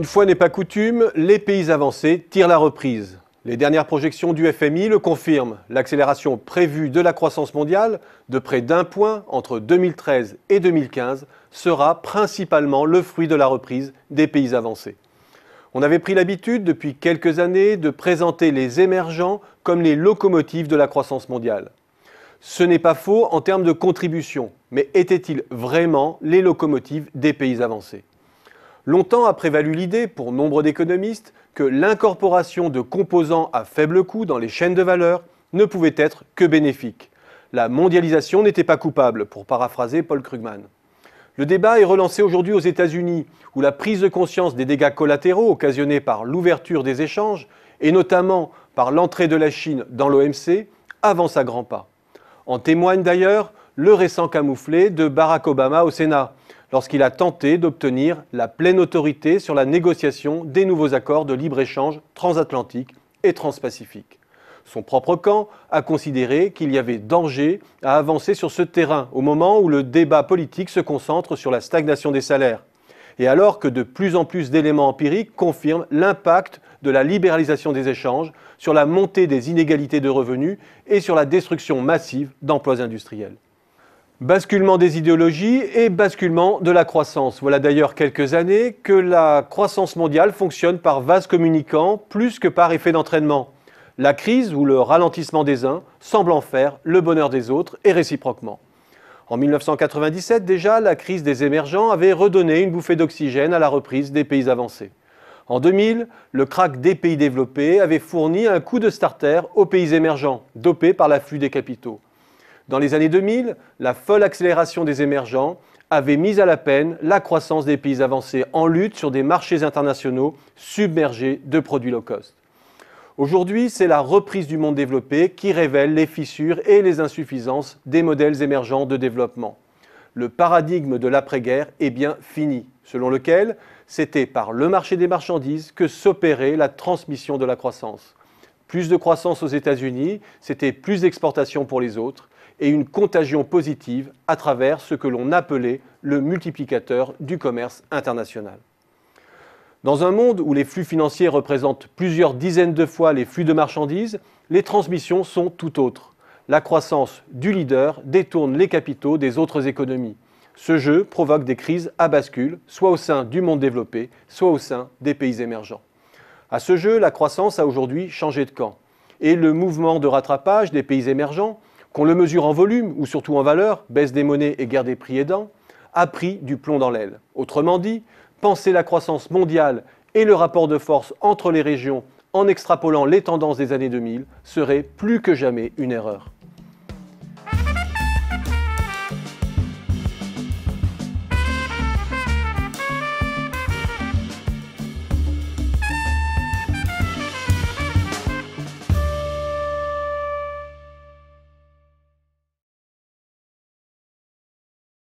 Une fois n'est pas coutume, les pays avancés tirent la reprise. Les dernières projections du FMI le confirment. L'accélération prévue de la croissance mondiale, de près d'1 point entre 2013 et 2015, sera principalement le fruit de la reprise des pays avancés. On avait pris l'habitude depuis quelques années de présenter les émergents comme les locomotives de la croissance mondiale. Ce n'est pas faux en termes de contribution, mais étaient-ils vraiment les locomotives des pays avancés ? Longtemps a prévalu l'idée, pour nombre d'économistes, que l'incorporation de composants à faible coût dans les chaînes de valeur ne pouvait être que bénéfique. La mondialisation n'était pas coupable, pour paraphraser Paul Krugman. Le débat est relancé aujourd'hui aux États-Unis, où la prise de conscience des dégâts collatéraux occasionnés par l'ouverture des échanges, et notamment par l'entrée de la Chine dans l'OMC, avance à grands pas. En témoigne d'ailleurs le récent camouflet de Barack Obama au Sénat, lorsqu'il a tenté d'obtenir la pleine autorité sur la négociation des nouveaux accords de libre-échange transatlantiques et transpacifiques. Son propre camp a considéré qu'il y avait danger à avancer sur ce terrain au moment où le débat politique se concentre sur la stagnation des salaires, et alors que de plus en plus d'éléments empiriques confirment l'impact de la libéralisation des échanges sur la montée des inégalités de revenus et sur la destruction massive d'emplois industriels. Basculement des idéologies et basculement de la croissance. Voilà d'ailleurs quelques années que la croissance mondiale fonctionne par vase communicant plus que par effet d'entraînement. La crise ou le ralentissement des uns semble en faire le bonheur des autres et réciproquement. En 1997 déjà, la crise des émergents avait redonné une bouffée d'oxygène à la reprise des pays avancés. En 2000, le krach des pays développés avait fourni un coup de starter aux pays émergents, dopés par l'afflux des capitaux. Dans les années 2000, la folle accélération des émergents avait mis à la peine la croissance des pays avancés en lutte sur des marchés internationaux submergés de produits low cost. Aujourd'hui, c'est la reprise du monde développé qui révèle les fissures et les insuffisances des modèles émergents de développement. Le paradigme de l'après-guerre est bien fini, selon lequel c'était par le marché des marchandises que s'opérait la transmission de la croissance. Plus de croissance aux États-Unis, c'était plus d'exportation pour les autres, et une contagion positive à travers ce que l'on appelait le multiplicateur du commerce international. Dans un monde où les flux financiers représentent plusieurs dizaines de fois les flux de marchandises, les transmissions sont tout autres. La croissance du leader détourne les capitaux des autres économies. Ce jeu provoque des crises à bascule, soit au sein du monde développé, soit au sein des pays émergents. À ce jeu, la croissance a aujourd'hui changé de camp. Et le mouvement de rattrapage des pays émergents, qu'on le mesure en volume ou surtout en valeur, baisse des monnaies et guerre des prix aidant, a pris du plomb dans l'aile. Autrement dit, penser la croissance mondiale et le rapport de force entre les régions en extrapolant les tendances des années 2000 serait plus que jamais une erreur.